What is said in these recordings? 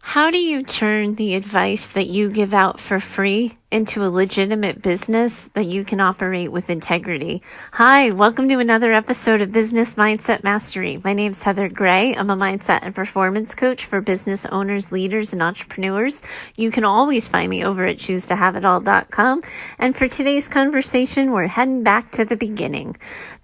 How do you turn the advice that you give out for free into a legitimate business that you can operate with integrity? Hi, welcome to another episode of Business Mindset Mastery. My name is Heather Gray. I'm a mindset and performance coach for business owners, leaders, and entrepreneurs. You can always find me over at choosetohaveitall.com. And for today's conversation, we're heading back to the beginning,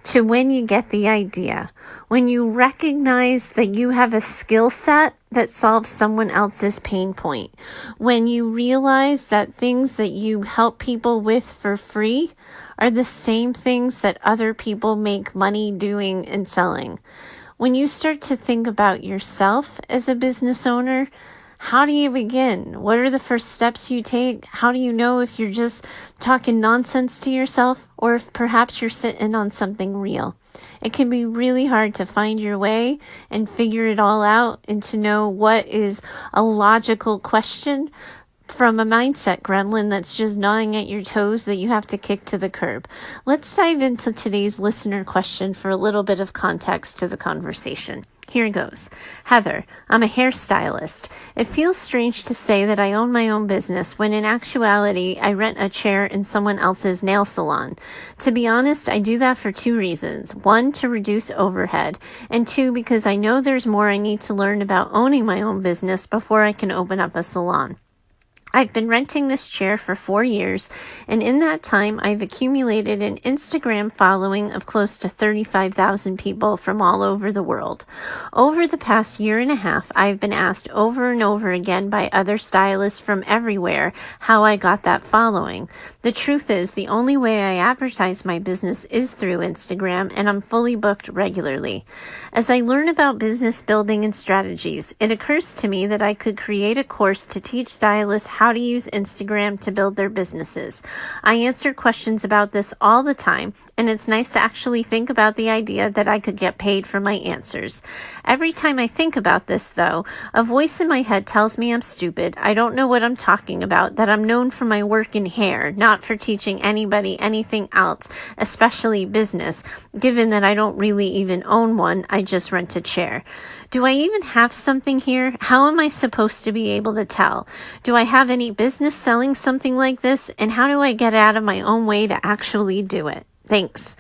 to when you get the idea, when you recognize that you have a skill set that solves someone else's pain point, when you realize that things that you help people with for free are the same things that other people make money doing and selling. When you start to think about yourself as a business owner, how do you begin? What are the first steps you take? How do you know if you're just talking nonsense to yourself or if perhaps you're sitting on something real? It can be really hard to find your way and figure it all out and to know what is a logical question from a mindset gremlin that's just gnawing at your toes that you have to kick to the curb. Let's dive into today's listener question for a little bit of context to the conversation. Here it goes. Heather, I'm a hairstylist. It feels strange to say that I own my own business when in actuality I rent a chair in someone else's nail salon. To be honest, I do that for two reasons. One, to reduce overhead, and two, because I know there's more I need to learn about owning my own business before I can open up a salon. I've been renting this chair for 4 years, and in that time, I've accumulated an Instagram following of close to 35,000 people from all over the world. Over the past year and a half, I've been asked over and over again by other stylists from everywhere how I got that following. The truth is, the only way I advertise my business is through Instagram, and I'm fully booked regularly. As I learn about business building and strategies, it occurs to me that I could create a course to teach stylists how to use Instagram to build their businesses. I answer questions about this all the time, and it's nice to actually think about the idea that I could get paid for my answers. Every time I think about this, though, a voice in my head tells me I'm stupid, I don't know what I'm talking about, that I'm known for my work in hair, not for teaching anybody anything else, especially business, given that I don't really even own one, I just rent a chair. Do I even have something here? How am I supposed to be able to tell? Do I have any business selling something like this? And how do I get out of my own way to actually do it? Thanks.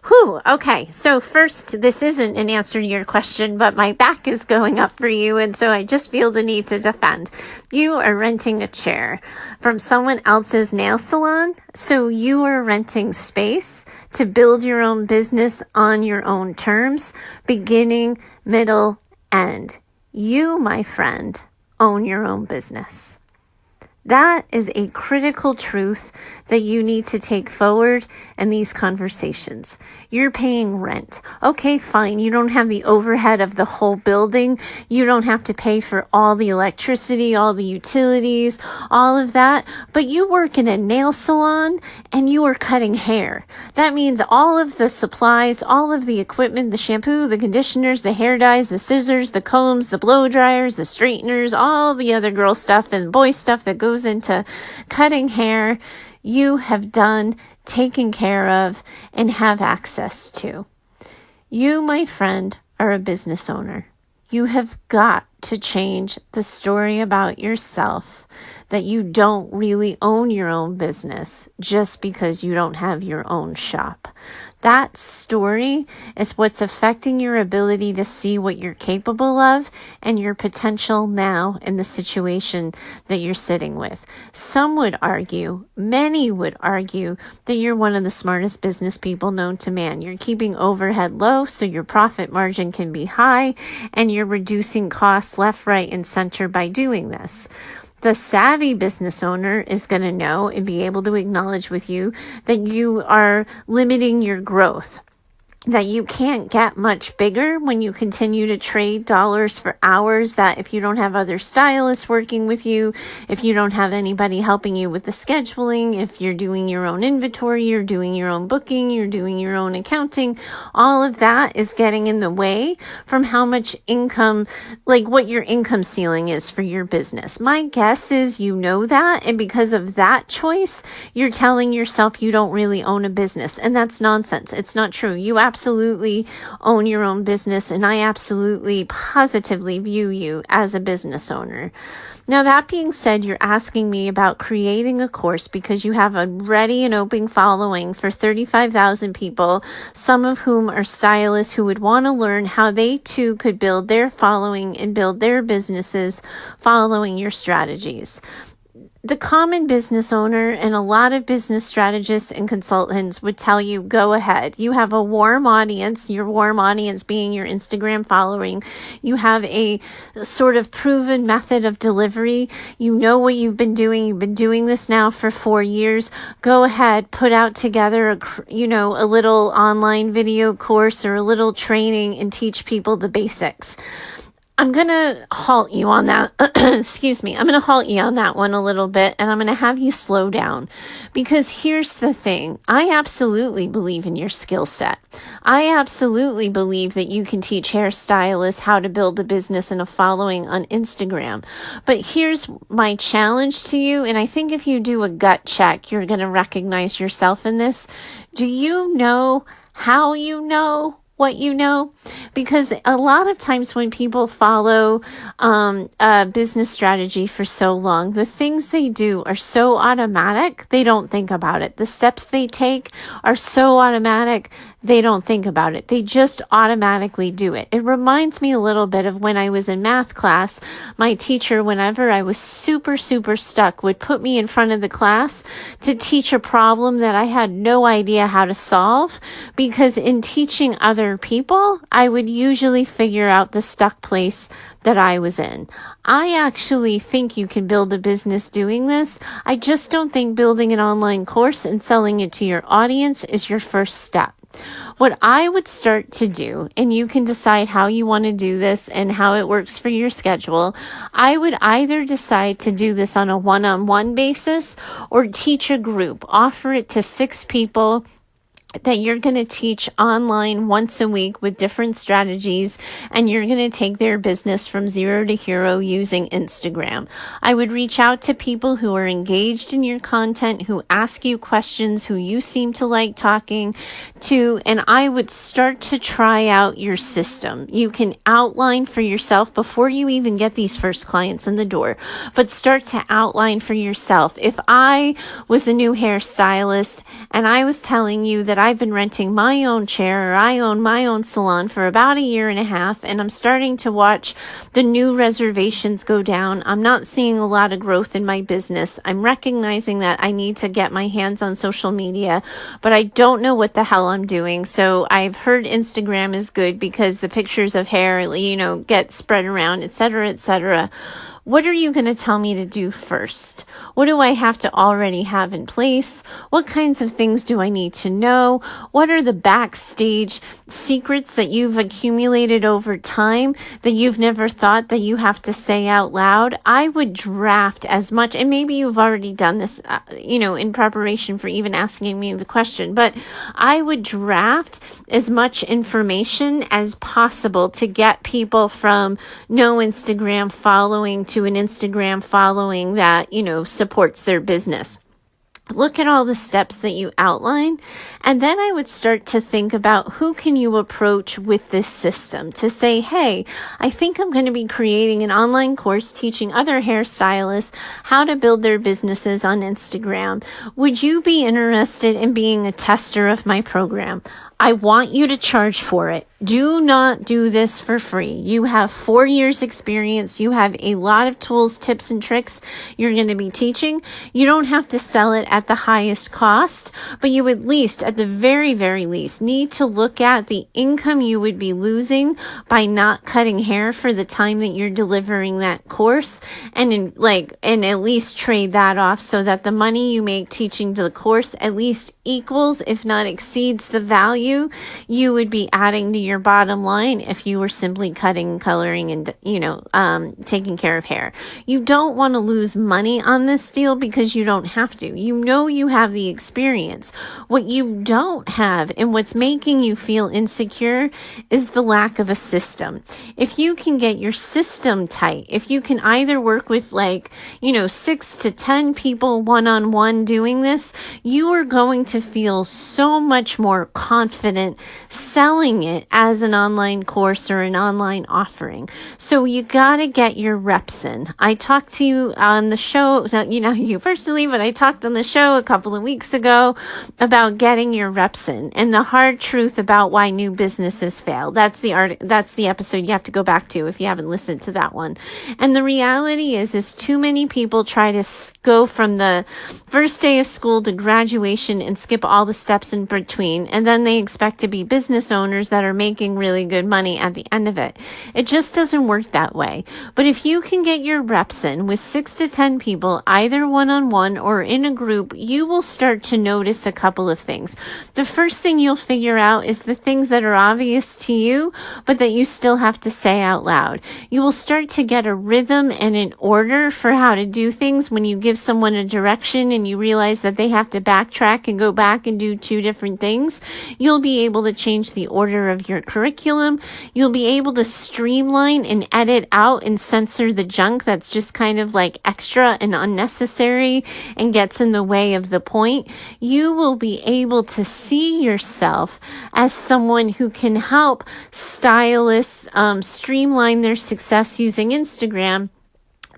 Whew. Okay. So first, this isn't an answer to your question, but my back is going up for you. And so I just feel the need to defend. You are renting a chair from someone else's nail salon. So you are renting space to build your own business on your own terms, beginning, middle, end. You, my friend, own your own business. That is a critical truth that you need to take forward in these conversations. You're paying rent. Okay, fine. You don't have the overhead of the whole building. You don't have to pay for all the electricity, all the utilities, all of that. But you work in a nail salon and you are cutting hair. That means all of the supplies, all of the equipment, the shampoo, the conditioners, the hair dyes, the scissors, the combs, the blow dryers, the straighteners, all the other girl stuff and boy stuff that goes into cutting hair, you have done, taken care of, and have access to. You, my friend, are a business owner. You have got to change the story about yourself that you don't really own your own business just because you don't have your own shop. That story is what's affecting your ability to see what you're capable of and your potential now in the situation that you're sitting with. Some would argue, many would argue, that you're one of the smartest business people known to man. You're keeping overhead low so your profit margin can be high, and you're reducing costs left, right, and center by doing this. The savvy business owner is going to know and be able to acknowledge with you that you are limiting your growth, that you can't get much bigger when you continue to trade dollars for hours, that if you don't have other stylists working with you, if you don't have anybody helping you with the scheduling, if you're doing your own inventory, you're doing your own booking, you're doing your own accounting, all of that is getting in the way from how much income, like what your income ceiling is for your business. My guess is you know that, and because of that choice, you're telling yourself you don't really own a business, and that's nonsense. It's not true. You absolutely own your own business, and I absolutely positively view you as a business owner. Now, that being said, you're asking me about creating a course because you have a ready and open following for 35,000 people, some of whom are stylists who would want to learn how they too could build their following and build their businesses following your strategies. The common business owner and a lot of business strategists and consultants would tell you, go ahead. You have a warm audience, your warm audience being your Instagram following. You have a sort of proven method of delivery. You know what you've been doing. You've been doing this now for 4 years. Go ahead, put out together a little online video course or a little training and teach people the basics. I'm going to halt you on that. Excuse me. I'm going to halt you on that one a little bit, and I'm going to have you slow down, because here's the thing. I absolutely believe in your skill set. I absolutely believe that you can teach hairstylists how to build a business and a following on Instagram. But here's my challenge to you, and I think if you do a gut check, you're going to recognize yourself in this. Do you know how you know what you know? Because a lot of times when people follow a business strategy for so long, the things they do are so automatic, they don't think about it. The steps they take are so automatic, they don't think about it. They just automatically do it. It reminds me a little bit of when I was in math class. My teacher, whenever I was super stuck, would put me in front of the class to teach a problem that I had no idea how to solve, because in teaching other people, I would usually figure out the stuck place that I was in. I actually think you can build a business doing this. I just don't think building an online course and selling it to your audience is your first step. What I would start to do, and you can decide how you want to do this and how it works for your schedule, I would either decide to do this on a one-on-one basis or teach a group, offer it to 6 people that you're going to teach online once a week with different strategies, and you're going to take their business from zero to hero using Instagram. I would reach out to people who are engaged in your content, who ask you questions, who you seem to like talking to, and I would start to try out your system. You can outline for yourself before you even get these first clients in the door, but start to outline for yourself. If I was a new hairstylist and I was telling you that I've been renting my own chair, or I own my own salon for about 1.5 years, and I'm starting to watch the new reservations go down. I'm not seeing a lot of growth in my business. I'm recognizing that I need to get my hands on social media, but I don't know what the hell I'm doing. So I've heard Instagram is good because the pictures of hair, get spread around, etc., etc. What are you going to tell me to do first? What do I have to already have in place? What kinds of things do I need to know? What are the backstage secrets that you've accumulated over time that you've never thought that you have to say out loud? I would draft as much, and maybe you've already done this, in preparation for even asking me the question, but I would draft as much information as possible to get people from no Instagram following to an Instagram following that, supports their business. Look at all the steps that you outline, and then I would start to think about who can you approach with this system to say, hey, I think I'm going to be creating an online course teaching other hairstylists how to build their businesses on Instagram. Would you be interested in being a tester of my program? I want you to charge for it. Do not do this for free. You have 4 years experience. You have a lot of tools, tips, and tricks you're going to be teaching. You don't have to sell it at the highest cost, but you at least, at the very, very least, need to look at the income you would be losing by not cutting hair for the time that you're delivering that course, and at least trade that off so that the money you make teaching the course at least equals, if not exceeds, the value you would be adding to your bottom line if you were simply cutting, coloring, and taking care of hair. You don't want to lose money on this deal because you don't have to. You have the experience. What you don't have, and what's making you feel insecure, is the lack of a system. If you can get your system tight, if you can either work with 6 to 10 people one-on-one doing this, you are going to feel so much more confident selling it as an online course or an online offering. So you got to get your reps in. I talked to you on the show, not you personally, but I talked on the show a couple of weeks ago about getting your reps in and the hard truth about why new businesses fail. That's the episode you have to go back to if you haven't listened to that one. And the reality is too many people try to go from the first day of school to graduation and skip all the steps in between, and then they expect to be business owners that are making really good money at the end of it. It just doesn't work that way. But if you can get your reps in with 6 to 10 people, either one-on-one or in a group, you will start to notice a couple of things. The first thing you'll figure out is the things that are obvious to you, but that you still have to say out loud. You will start to get a rhythm and an order for how to do things when you give someone a direction and you realize that they have to backtrack and go back and do 2 different things. You'll be able to change the order of your curriculum. You'll be able to streamline and edit out and censor the junk that's just kind of like extra and unnecessary and gets in the way of the point. You will be able to see yourself as someone who can help stylists streamline their success using Instagram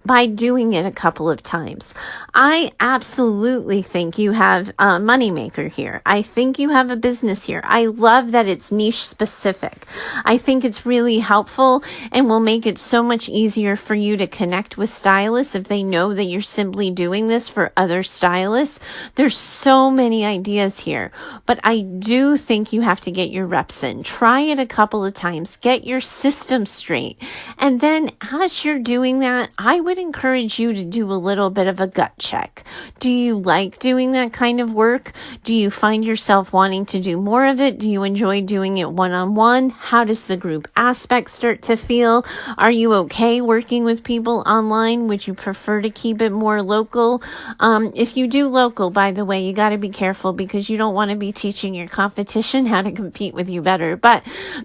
by doing it a couple of times. I absolutely think you have a moneymaker here. I think you have a business here. I love that it's niche specific. I think it's really helpful and will make it so much easier for you to connect with stylists if they know that you're simply doing this for other stylists. There's so many ideas here, but I do think you have to get your reps in. Try it a couple of times. Get your system straight. And then as you're doing that, I would encourage you to do a little bit of a gut check. Do you like doing that kind of work? Do you find yourself wanting to do more of it? Do you enjoy doing it one-on-one? How does the group aspect start to feel? Are you okay working with people online? Would you prefer to keep it more local? If you do local, by the way, you got to be careful because you don't want to be teaching your competition how to compete with you better. But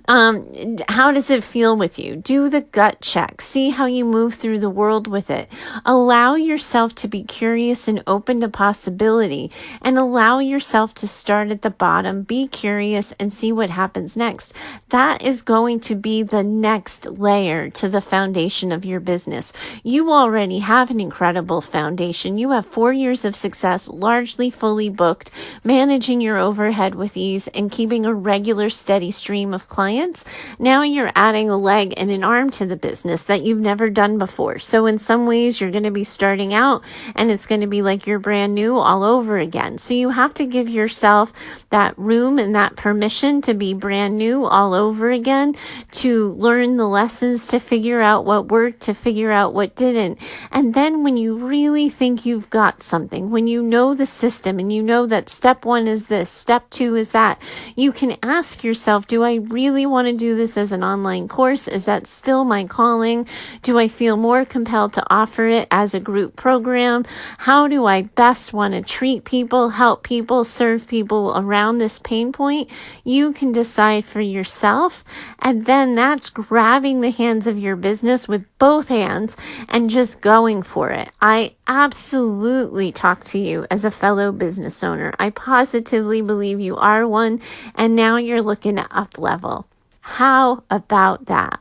how does it feel with you? Do the gut check. See how you move through the world with it. Allow yourself to be curious and open to possibility, and allow yourself to start at the bottom, be curious, and see what happens next. That is going to be the next layer to the foundation of your business. You already have an incredible foundation. You have 4 years of success, largely fully booked, managing your overhead with ease, and keeping a regular, steady stream of clients. Now you're adding a leg and an arm to the business that you've never done before. So in some ways, you're going to be starting out and it's going to be like you're brand new all over again. So you have to give yourself that room and that permission to be brand new all over again, to learn the lessons, to figure out what worked, to figure out what didn't. And then when you really think you've got something, when you know the system and you know that step 1 is this, step 2 is that, you can ask yourself, do I really want to do this as an online course? Is that still my calling? Do I feel more compelled to offer it as a group program? How do I best want to treat people, help people, serve people around this pain point? You can decide for yourself, and then that's grabbing the hands of your business with both hands and just going for it. I absolutely talk to you as a fellow business owner. I positively believe you are one, and now you're looking to up level. How about that?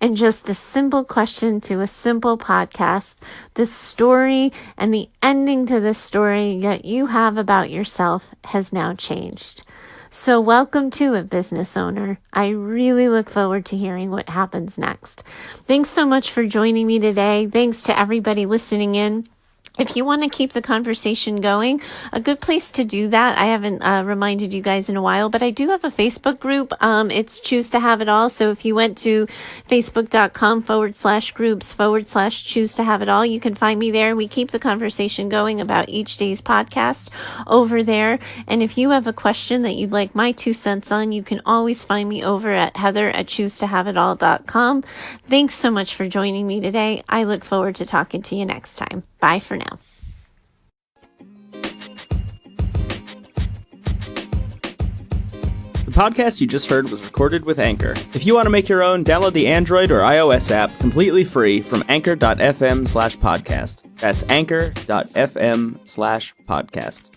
And just a simple question to a simple podcast, the story and the ending to the story that you have about yourself has now changed. So welcome to it, business owner. I really look forward to hearing what happens next. Thanks so much for joining me today. Thanks to everybody listening in. If you want to keep the conversation going, a good place to do that, I haven't reminded you guys in a while, but I do have a Facebook group. It's Choose to Have It All. So if you went to facebook.com/groups/Choose to Have It All, you can find me there. We keep the conversation going about each day's podcast over there. And if you have a question that you'd like my 2 cents on, you can always find me over at heather@choosetohaveitall.com. Thanks so much for joining me today. I look forward to talking to you next time. Bye for now. The podcast you just heard was recorded with Anchor. If you want to make your own, download the Android or iOS app completely free from anchor.fm/podcast. That's anchor.fm/podcast.